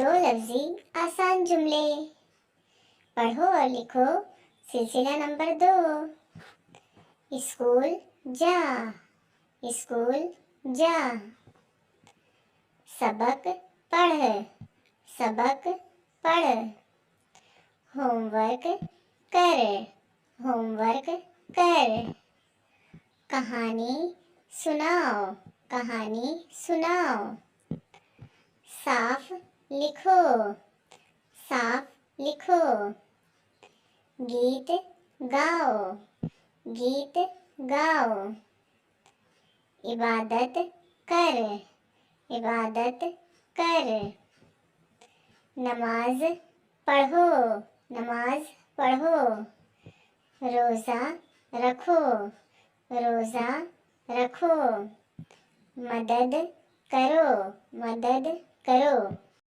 दो लफ्जी आसान जुमले। पढ़ो और लिखो सिलसिला नंबर 2। स्कूल जा, स्कूल जा। सबक पढ़, सबक पढ़। होमवर्क कर, होमवर्क कर। कहानी सुनाओ, कहानी सुनाओ। साफ लिखो, साफ लिखो। गीत गाओ, गीत गाओ। इबादत कर, इबादत कर। नमाज पढ़ो, नमाज पढ़ो। रोज़ा रखो, रोज़ा रखो। मदद करो, मदद करो।